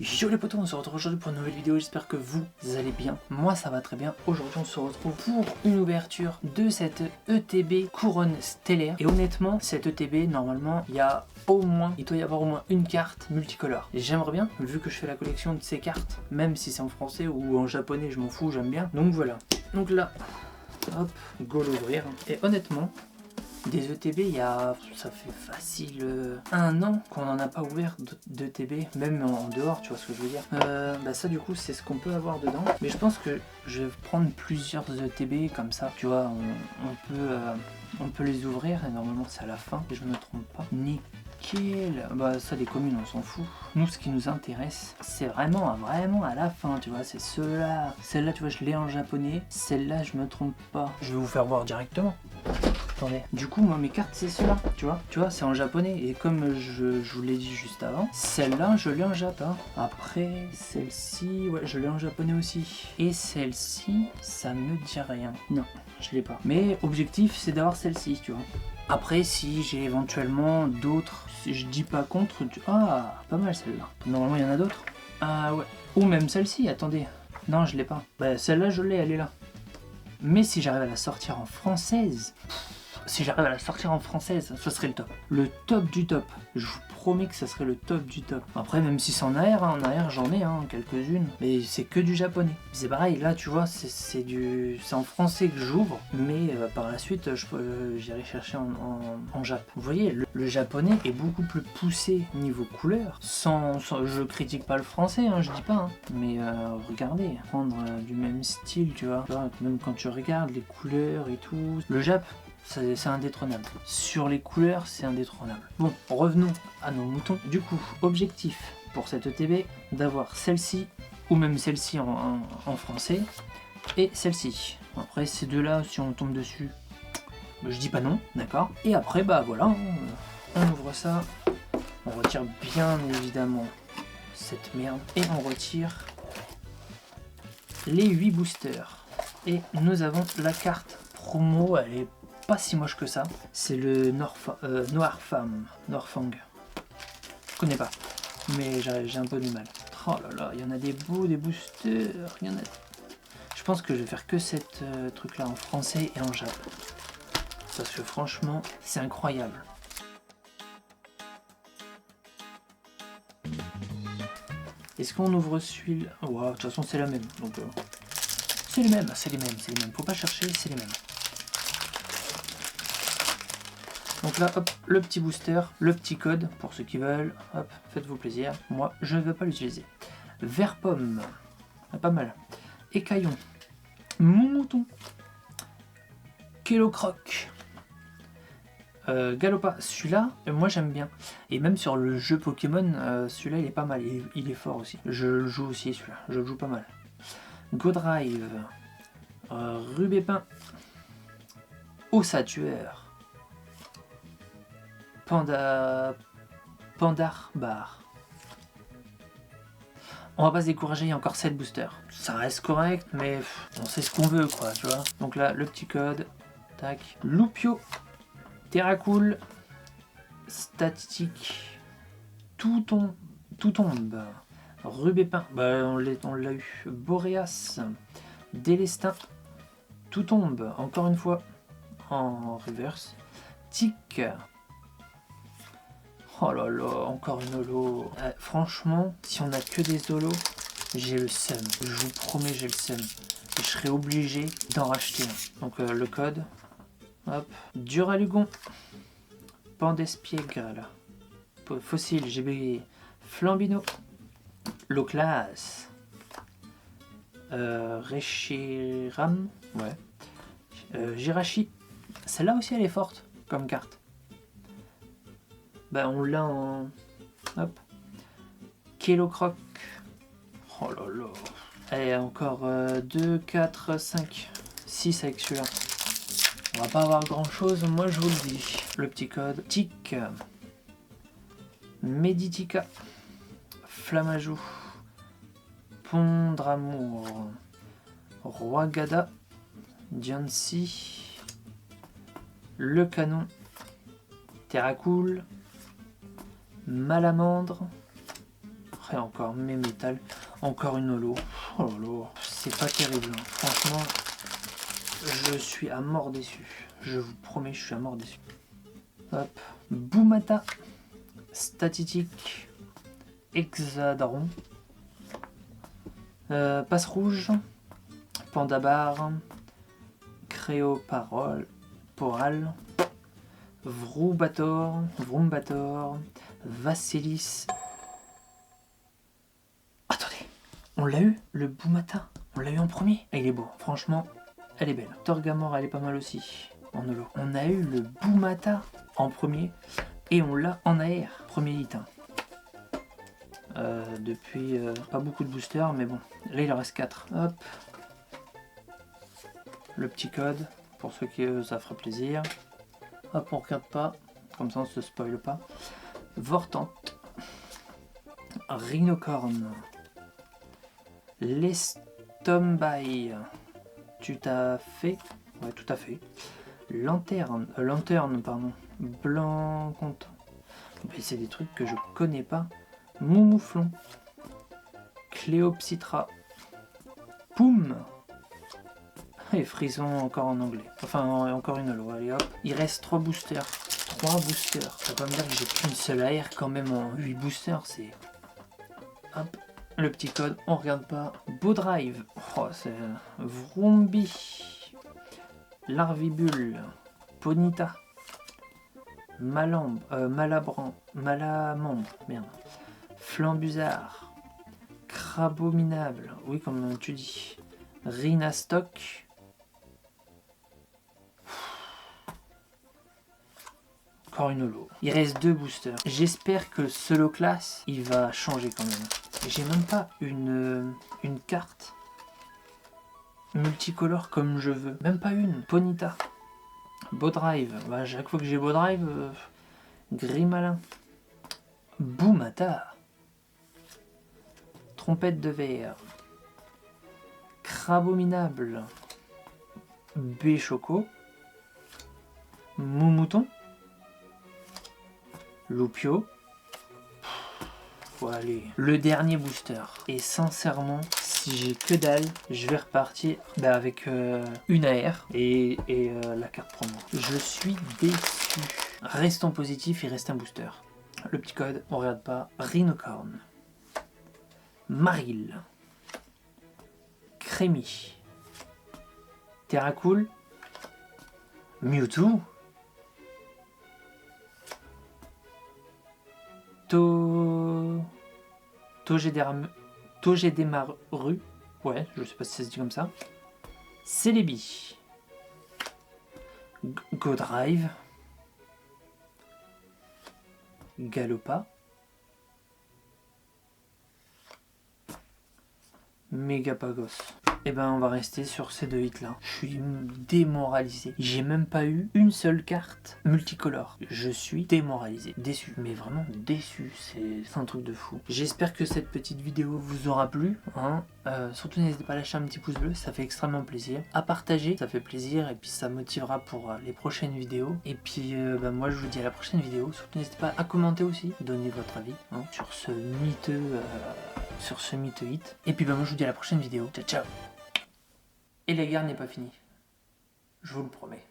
Yo les potos, on se retrouve aujourd'hui pour une nouvelle vidéo, j'espère que vous allez bien. Moi ça va très bien. Aujourd'hui on se retrouve pour une ouverture de cette ETB couronne stellaire. Et honnêtement, cette ETB, normalement, il doit y avoir au moins une carte multicolore. Et j'aimerais bien, vu que je fais la collection de ces cartes, même si c'est en français ou en japonais, je m'en fous, j'aime bien. Donc voilà. Donc là, hop, go l'ouvrir. Et honnêtement, des ETB, ça fait facile 1 an qu'on n'en a pas ouvert d'ETB, même en dehors, tu vois ce que je veux dire. Ça du coup c'est ce qu'on peut avoir dedans, mais je pense que je vais prendre plusieurs ETB comme ça, tu vois, on peut les ouvrir et normalement c'est à la fin, et je me trompe pas. Nickel. Bah ça les communes on s'en fout. Nous ce qui nous intéresse c'est vraiment à la fin, tu vois, c'est ceux-là. Celle-là tu vois je l'ai en japonais, celle-là je me trompe pas. Je vais vous faire voir directement. Attendez. Du coup, moi, mes cartes, c'est cela, tu vois, c'est en japonais. Et comme je vous l'ai dit juste avant, celle-là, je l'ai en japonais. Après, celle-ci, ouais, je l'ai en japonais aussi. Et celle-ci, ça me dit rien. Non, je l'ai pas. Mais objectif, c'est d'avoir celle-ci, tu vois. Après, si j'ai éventuellement d'autres, si je dis pas contre, ah, pas mal celle-là. Normalement, il y en a d'autres. Ah ouais. Ou même celle-ci, attendez. Non, je l'ai pas. Bah, celle-là, je l'ai, elle est là. Mais si j'arrive à la sortir en française... Si j'arrive à la sortir en française, ce serait le top. Le top du top. Je vous promets que ça serait le top du top. Après, même si c'est en AR, en AR j'en ai quelques-unes. Mais c'est que du japonais. C'est pareil, là tu vois, c'est en français que j'ouvre. Mais par la suite, j'irai chercher en jap. Vous voyez, le japonais est beaucoup plus poussé niveau couleur. Je critique pas le français, je dis pas. Mais regardez, prendre du même style, tu vois. Même quand tu regardes les couleurs et tout. Le jap, c'est indétrônable. Sur les couleurs, c'est indétrônable. Bon, revenons à nos moutons. Du coup, objectif pour cette ETB, d'avoir celle-ci, ou même celle-ci en français, et celle-ci. Après, ces deux-là, si on tombe dessus, je dis pas non, d'accord. Et après, bah voilà, on ouvre ça, on retire bien évidemment cette merde, et on retire les 8 boosters. Et nous avons la carte promo, elle est pas si moche que ça. C'est le Noirfang. Je connais pas, mais j'ai un peu du mal. Oh là là, il y en a des beaux, des boosters. Je pense que je vais faire que cette truc là en français et en jap. Parce que franchement, c'est incroyable. Est-ce qu'on ouvre celui-là? Wow, de toute façon c'est la même. Donc c'est les mêmes. Faut pas chercher, c'est les mêmes. Donc là, hop, le petit booster, le petit code, pour ceux qui veulent, hop, faites-vous plaisir. Moi, je ne veux pas l'utiliser. Vert pomme, pas mal. Écaillon, mouton, Kellocroc, Galopa, celui-là, moi j'aime bien. Et même sur le jeu Pokémon, celui-là il est pas mal, il est fort aussi. Je le joue aussi celui-là, je le joue pas mal. Godrive, Rubépin, Ossatueur, Pandarbar. On va pas se décourager, il y a encore 7 boosters. Ça reste correct, mais on sait ce qu'on veut, quoi, tu vois. Donc là, le petit code. Tac. Loupio. Terracool. Statique. Tout tombe. Rubépin. Bah, on l'a eu. Boréas. Délestin. Tout tombe. Encore une fois. En reverse. Tic. Oh là là, encore une holo. Franchement, si on a que des holos, j'ai le seum. Je vous promets, j'ai le seum. Et je serai obligé d'en racheter un. Donc le code. Hop. Duralugon. Pandespiègle. Fossile, GB. Flambino. Loclas. Reshiram. Ouais. Jirachi. Celle-là aussi, elle est forte comme carte. Bah on l'a en... Hop. Kellocroc. Oh là là. Allez, encore 2, 4, 5, 6 avec celui-là. On va pas avoir grand chose, moi je vous le dis. Le petit code. Tic. Meditica. Flamajou. Pondramour. Roigada. Diancy. Le canon. Terracool. Malamandre. Et encore, mes métal, encore une holo. Oh là là, c'est pas terrible. Hein. Franchement, je suis à mort déçu. Je vous promets, je suis à mort déçu. Hop, Boumata, Statistique, Hexadron, Passe Rouge, Pandabar, Créoparol, Poral, Vrumbator, Vassilis. Attendez, on l'a eu, le Boumata. On l'a eu en premier. Ah, il est beau, franchement, elle est belle. Torgamore, elle est pas mal aussi, en holo. On a eu le Boumata en premier et on l'a en AR. Premier hit. Hein. Depuis, pas beaucoup de boosters, mais bon, là il en reste 4. Hop. Le petit code, pour ceux qui ça ferait plaisir. Hop, on regarde pas, comme ça on se spoil pas. Vortante, Rhinocorn, Lestombai, tu t'as fait, ouais tout à fait. Lanterne, pardon, Blanc content. Mais c'est des trucs que je connais pas. Moumouflon, Cléopsitra, Poum. Et Frison encore en anglais. Enfin, encore une holo. Allez hop. Il reste 3 boosters. 3 boosters. Ça va pas me dire que j'ai qu'une seule AR quand même en 8 boosters. C'est. Hop. Le petit code. On regarde pas. Beau drive. Oh, c'est. Vroombi. Larvibule. Ponita. Malambre. Merde. Flambusard. Crabominable. Oui, comme tu dis. Rhinastock. Encore une holo. Il reste 2 boosters. J'espère que ce lot class, il va changer quand même. J'ai même pas une carte multicolore comme je veux. Même pas une. Ponita. Beau drive. Bah, chaque fois que j'ai beau drive, Grimalin. Boumata. Trompette de verre. Crabominable. Béchoco. Moumouton. Loupio. Faut aller. Le dernier booster. Et sincèrement, si j'ai que dalle, je vais repartir avec une AR et la carte promo. Je suis déçu. Restons positifs, il reste un booster. Le petit code, on regarde pas. Rhinocorn. Maril. Crémy. Terracool. Mewtwo. Togedemaru. Ouais, je sais pas si ça se dit comme ça. Celebi. Godrive. Galopa. Megapagos. Et ben on va rester sur ces 2 hits là. Je suis démoralisé. J'ai même pas eu une seule carte multicolore. Je suis démoralisé, déçu, mais vraiment déçu. C'est un truc de fou. J'espère que cette petite vidéo vous aura plu. Hein. Surtout n'hésitez pas à lâcher un petit pouce bleu, ça fait extrêmement plaisir. À partager, ça fait plaisir et puis ça motivera pour les prochaines vidéos. Et puis moi je vous dis à la prochaine vidéo. Surtout n'hésitez pas à commenter aussi, donner votre avis sur ce miteux hit. Et puis moi je vous dis à la prochaine vidéo. Ciao ciao. Et la guerre n'est pas finie. Je vous le promets.